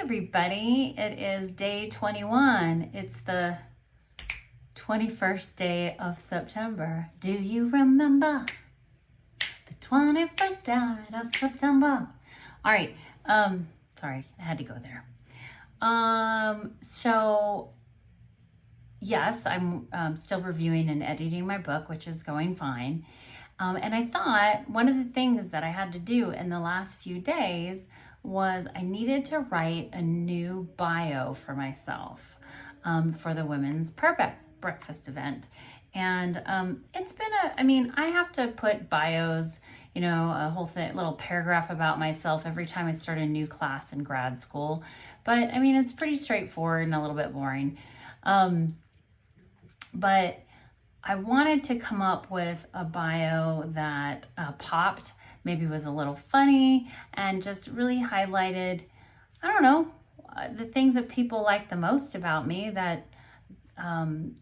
everybody, it is day 21. It's the 21st day of September. Do you remember the 21st day of September? All right, sorry, I had to go there. So yes, I'm still reviewing and editing my book, which is going fine. And I thought one of the things that I had to do in the last few days was I needed to write a new bio for myself for the Women's Breakfast event. And it's been I have to put bios, a whole little paragraph about myself every time I start a new class in grad school. But it's pretty straightforward and a little bit boring. But I wanted to come up with a bio that popped, maybe was a little funny, and just really highlighted, the things that people like the most about me that, and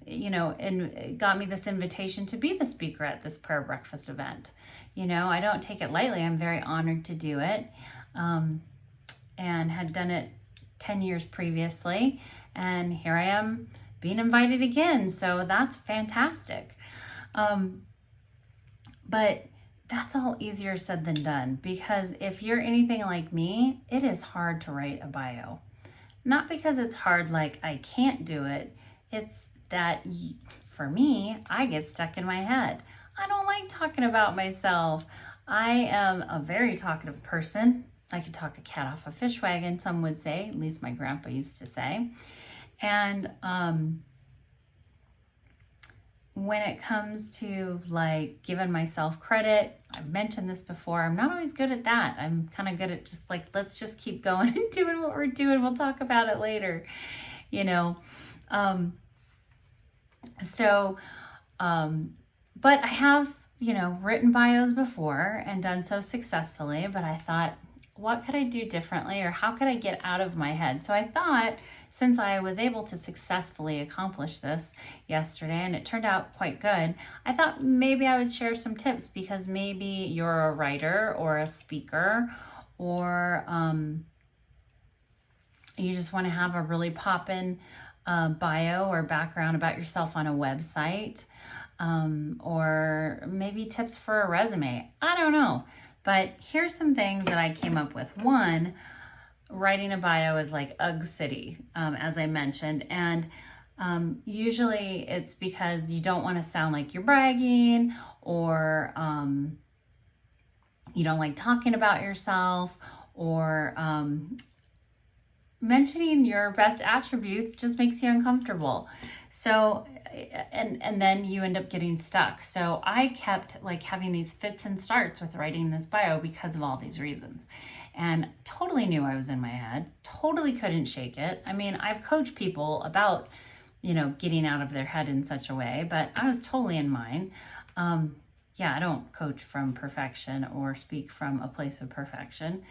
got me this invitation to be the speaker at this prayer breakfast event. I don't take it lightly. I'm very honored to do it, and had done it 10 years previously. And here I am being invited again. So that's fantastic. But that's all easier said than done, because if you're anything like me, it is hard to write a bio. Not because it's hard, like I can't do it. It's that for me, I get stuck in my head. I don't like talking about myself. I am a very talkative person. I could talk a cat off a fish wagon, some would say, at least my grandpa used to say. And when it comes to like giving myself credit, I've mentioned this before, I'm not always good at that. I'm kind of good at just like, let's just keep going and doing what we're doing. We'll talk about it later, but I have, written bios before and done so successfully, but I thought, what could I do differently, or how could I get out of my head? So I thought, since I was able to successfully accomplish this yesterday, and it turned out quite good, I thought maybe I would share some tips, because maybe you're a writer or a speaker, or you just want to have a really poppin' bio or background about yourself on a website, or maybe tips for a resume. I don't know. But here's some things that I came up with. One, writing a bio is like Ugg City, as I mentioned. And usually it's because you don't want to sound like you're bragging, or you don't like talking about yourself, or mentioning your best attributes just makes you uncomfortable. So, and then you end up getting stuck. So I kept like having these fits and starts with writing this bio because of all these reasons, and totally knew I was in my head, totally couldn't shake it. I've coached people about, getting out of their head in such a way, but I was totally in mine. I don't coach from perfection or speak from a place of perfection.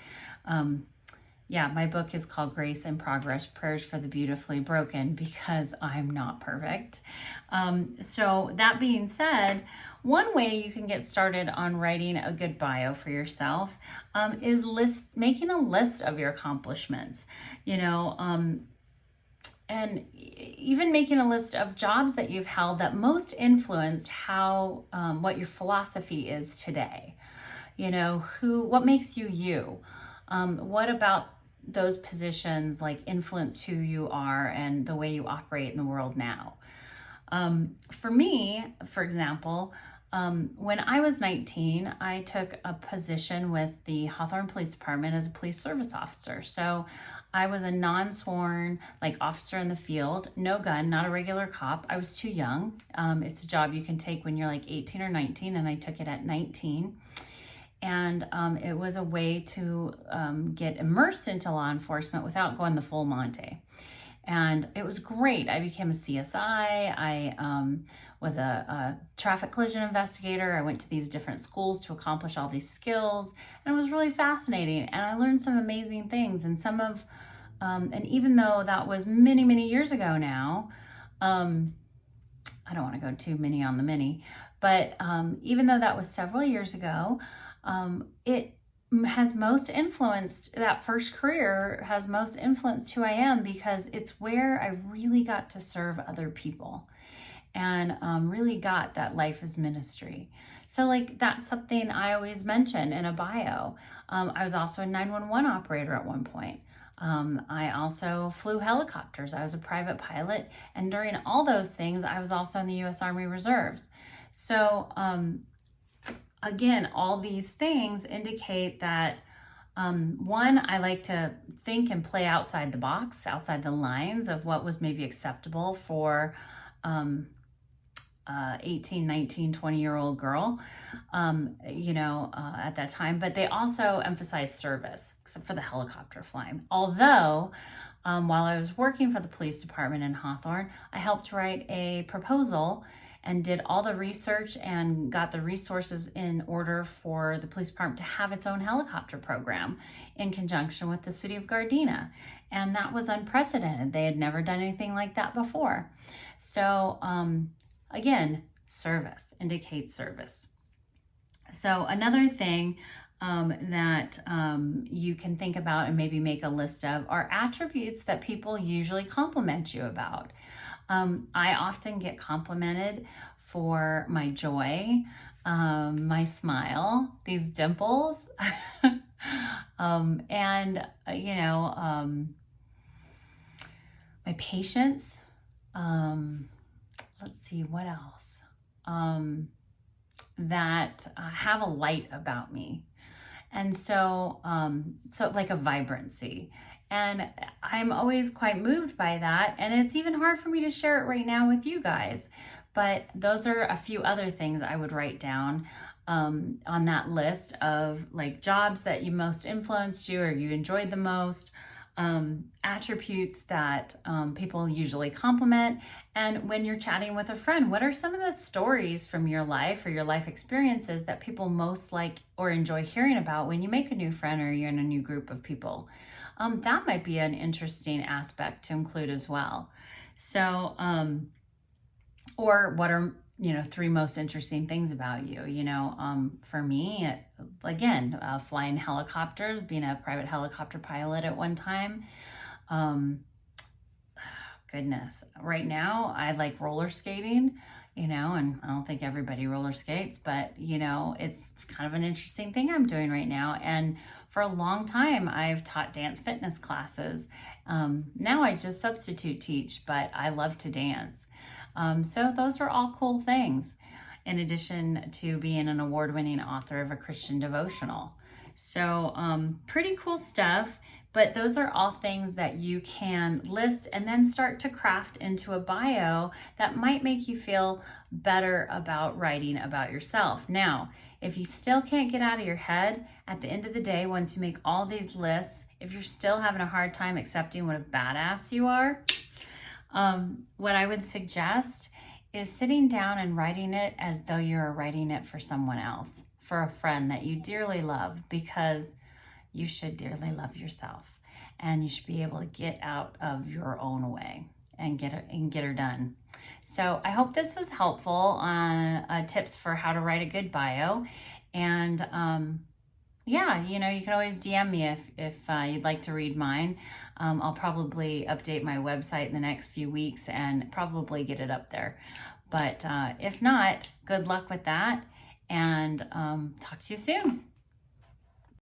My book is called Grace in Progress, Prayers for the Beautifully Broken, because I'm not perfect. So that being said, one way you can get started on writing a good bio for yourself is making a list of your accomplishments, and even making a list of jobs that you've held that most influenced what your philosophy is today. What makes you you? What about those positions like influence who you are and the way you operate in the world now? For me, for example, when I was 19, I took a position with the Hawthorne Police Department as a police service officer. So I was a non-sworn officer in the field, no gun, not a regular cop. I was too young. It's a job you can take when you're like 18 or 19, and I took it at 19. And it was a way to get immersed into law enforcement without going the full Monty. And it was great. I became a CSI. I was a traffic collision investigator. I went to these different schools to accomplish all these skills. And it was really fascinating. And I learned some amazing things. And and even though that was many, many years ago now, I don't want to go too many on the many, but even though that was several years ago, it has most influenced, that first career has most influenced who I am, because it's where I really got to serve other people and really got that life is ministry. So like that's something I always mention in a bio. I was also a 911 operator at one point. I also flew helicopters. I was a private pilot. And during all those things, I was also in the U.S. Army Reserves. So again, all these things indicate that one, I like to think and play outside the box, outside the lines of what was maybe acceptable for 18, 19, 20-year-old girl, at that time. But they also emphasize service, except for the helicopter flying. Although, while I was working for the police department in Hawthorne, I helped write a proposal and did all the research and got the resources in order for the police department to have its own helicopter program in conjunction with the city of Gardena. And that was unprecedented. They had never done anything like that before. So again, service indicates service. So another thing that you can think about and maybe make a list of are attributes that people usually compliment you about. I often get complimented for my joy, my smile, these dimples, and, my patience. Let's see, what else? That have a light about me. And so like a vibrancy. And I'm always quite moved by that. And it's even hard for me to share it right now with you guys. But those are a few other things I would write down on that list of like jobs that you most influenced you or you enjoyed the most, attributes that people usually compliment. And when you're chatting with a friend, what are some of the stories from your life or your life experiences that people most like or enjoy hearing about when you make a new friend or you're in a new group of people? That might be an interesting aspect to include as well. So, or what are, 3 most interesting things about you? For me, again, flying helicopters, being a private helicopter pilot at one time. Goodness, right now I like roller skating, and I don't think everybody roller skates, but it's kind of an interesting thing I'm doing right now. And for a long time, I've taught dance fitness classes. Now I just substitute teach, but I love to dance. So those are all cool things, in addition to being an award-winning author of a Christian devotional. So pretty cool stuff. But those are all things that you can list and then start to craft into a bio that might make you feel better about writing about yourself. Now, if you still can't get out of your head, at the end of the day, once you make all these lists, if you're still having a hard time accepting what a badass you are, what I would suggest is sitting down and writing it as though you're writing it for someone else, for a friend that you dearly love, because you should dearly love yourself, and you should be able to get out of your own way and get her done. So I hope this was helpful on tips for how to write a good bio. And you can always DM me if you'd like to read mine. I'll probably update my website in the next few weeks and probably get it up there. But if not, good luck with that, and talk to you soon.